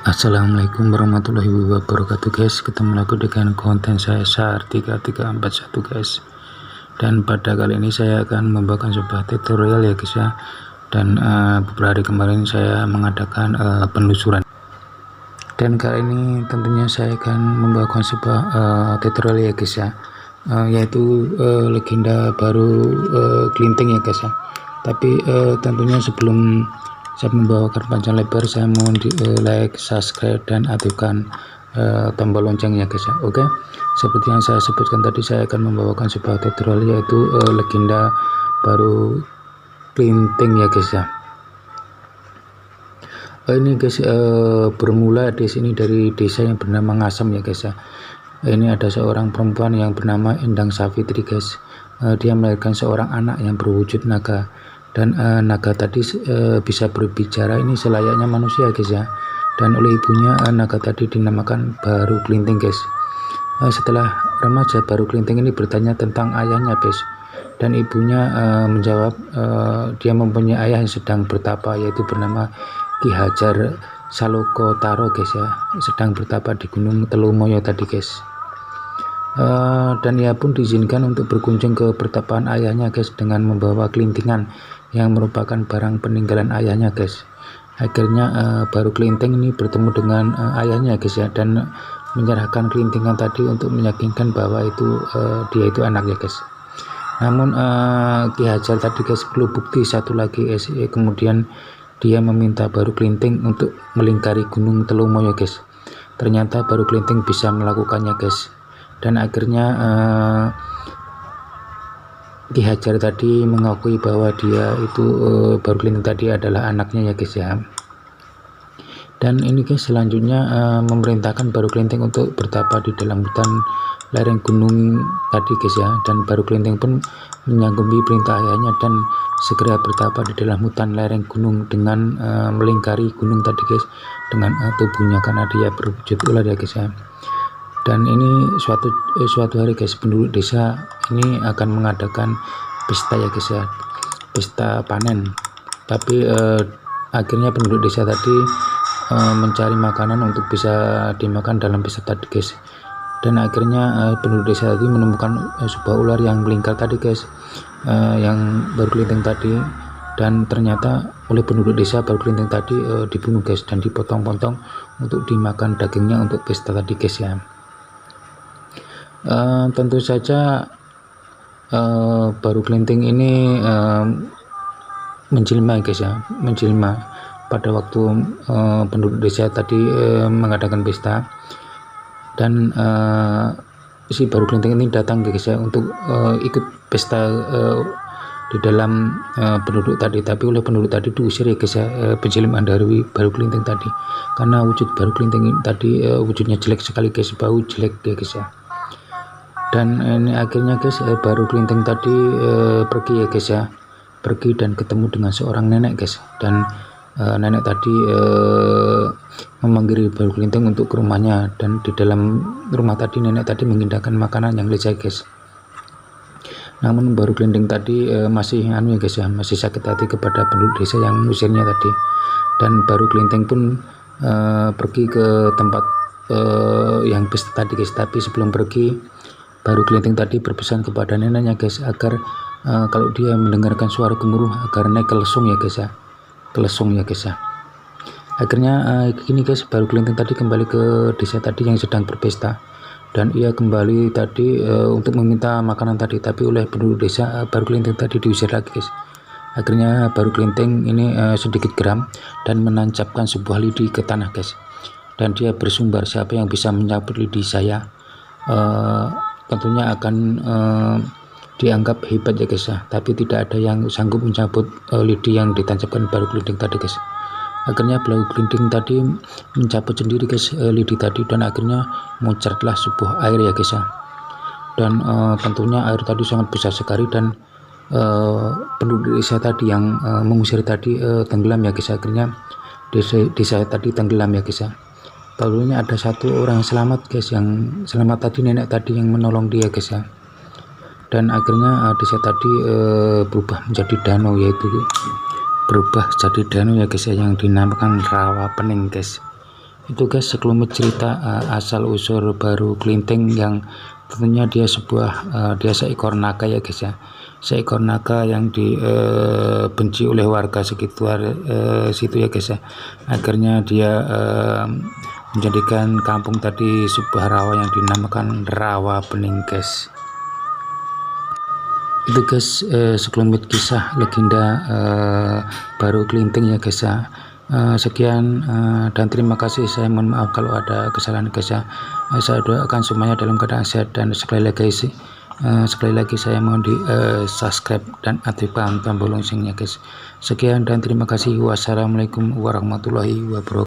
Assalamualaikum warahmatullahi wabarakatuh guys, ketemu lagi dengan konten saya SAR3341 guys. Dan pada kali ini saya akan membawakan sebuah tutorial ya guys ya. Dan beberapa hari kemarin saya mengadakan penelusuran, dan kali ini tentunya saya akan membawakan sebuah tutorial ya guys ya, yaitu legenda baru Glinting ya guys ya. Tapi tentunya sebelum saya membawakan panjang lebar, saya mohon di like, subscribe, dan aktifkan tombol loncengnya guys ya. Oke, seperti yang saya sebutkan tadi, saya akan membawakan sebuah tutorial yaitu legenda baru Glinting ya guys ya. Ini guys bermula di sini dari desa yang bernama Ngasem ya guys ya. Ini ada seorang perempuan yang bernama Endang Savitri guys. Dia melahirkan seorang anak yang berwujud naga, dan naga tadi bisa berbicara ini selayaknya manusia guys ya. Dan oleh ibunya naga tadi dinamakan Baru Glinting guys. Setelah remaja, Baru Glinting ini bertanya tentang ayahnya guys, dan ibunya menjawab dia mempunyai ayah yang sedang bertapa, yaitu bernama Ki Hajar Salokotaro guys ya, sedang bertapa di Gunung Telumoyo tadi guys. Dan ia pun diizinkan untuk berkunjung ke pertapaan ayahnya guys, dengan membawa kelintingan yang merupakan barang peninggalan ayahnya guys. Akhirnya Baru Glinting ini bertemu dengan ayahnya guys ya, dan menyerahkan kelintingan tadi untuk meyakinkan bahwa itu dia itu anaknya guys. Namun Ki Hajar tadi guys perlu bukti satu lagi guys. Kemudian dia meminta Baru Glinting untuk melingkari Gunung Telumoyo guys. Ternyata Baru Glinting bisa melakukannya guys, dan akhirnya Ki Hajar tadi mengakui bahwa dia itu Baru Glinting tadi adalah anaknya ya guys ya. Dan ini guys selanjutnya memerintahkan Baru Glinting untuk bertapa di dalam hutan lereng gunung tadi guys ya. Dan Baru Glinting pun menyanggupi perintah ayahnya dan segera bertapa di dalam hutan lereng gunung dengan melingkari gunung tadi guys dengan tubuhnya, karena dia berwujud ular ya guys ya. Dan ini suatu hari guys, penduduk desa ini akan mengadakan pesta ya guys ya, pesta panen. Tapi akhirnya penduduk desa tadi mencari makanan untuk bisa dimakan dalam pesta tadi guys. Dan akhirnya penduduk desa tadi menemukan sebuah ular yang melingkar tadi guys, yang Baru Glinting tadi. Dan ternyata oleh penduduk desa Baru Glinting tadi dibunuh guys, dan dipotong-potong untuk dimakan dagingnya untuk pesta tadi guys ya. Tentu saja Baru Glinting ini menjelma guys ya, menjelma pada waktu penduduk desa tadi mengadakan pesta. Dan si Baru Glinting ini datang guys ya untuk ikut pesta di dalam penduduk tadi. Tapi oleh penduduk tadi diusir ya guys ya, penjelimaan dari Baru Glinting tadi, karena wujud Baru Glinting tadi wujudnya jelek sekali guys, bau jelek ya guys ya. Dan ini akhirnya guys Baru Glinting tadi pergi ya guys ya, pergi dan ketemu dengan seorang nenek guys. Dan nenek tadi memanggil Baru Glinting untuk ke rumahnya, dan di dalam rumah tadi nenek tadi mengindahkan makanan yang lezat guys. Namun Baru Glinting tadi masih ya guys ya, masih sakit hati kepada penduduk desa yang mengusirnya tadi. Dan Baru Glinting pun pergi ke tempat yang pesta tadi guys. Tapi sebelum pergi, Baru Glinting tadi berpesan kepada neneknya guys agar kalau dia mendengarkan suara gemuruh agar naik ke lesung ya guys ya, ke lesung ya guys ya. Akhirnya gini guys, Baru Glinting tadi kembali ke desa tadi yang sedang berpesta, dan ia kembali tadi untuk meminta makanan tadi. Tapi oleh penduduk desa Baru Glinting tadi diusir lagi guys. Akhirnya Baru Glinting ini sedikit geram dan menancapkan sebuah lidi ke tanah guys, dan dia bersumbar, siapa yang bisa mencabut lidi saya tentunya akan dianggap hebat ya guys ya. Tapi tidak ada yang sanggup mencabut lidi yang ditancapkan Baru Glinting tadi guys. Akhirnya Baru Glinting tadi mencabut sendiri guys lidi tadi, dan akhirnya muncratlah sebuah air ya guys ya. Dan tentunya air tadi sangat besar sekali, dan penduduk desa tadi yang mengusir tadi tenggelam ya guys. Akhirnya desa tadi tenggelam ya guys ya. Lalu ada satu orang selamat guys, yang selamat tadi nenek tadi yang menolong dia guys ya. Dan akhirnya desa tadi berubah menjadi danau, yaitu berubah jadi danau ya guys ya, yang dinamakan Rawa Pening guys. Itu guys sekelumit cerita asal usul baru Klinting, yang tentunya dia seekor naga ya guys ya, seekor naga yang dibenci oleh warga sekitar situ ya guys ya. Akhirnya dia menjadikan kampung tadi sebuah rawa yang dinamakan Rawa Bening guys. Itu guys sekelumit kisah legenda baru Klinting ya guys ya. Sekian dan terima kasih. Saya mohon maaf kalau ada kesalahan guys ya. Saya doakan semuanya dalam keadaan sehat, dan sekali lagi saya mohon di subscribe dan aktifkan tombol loncengnya guys. Sekian dan terima kasih. Wassalamualaikum warahmatullahi wabarakatuh.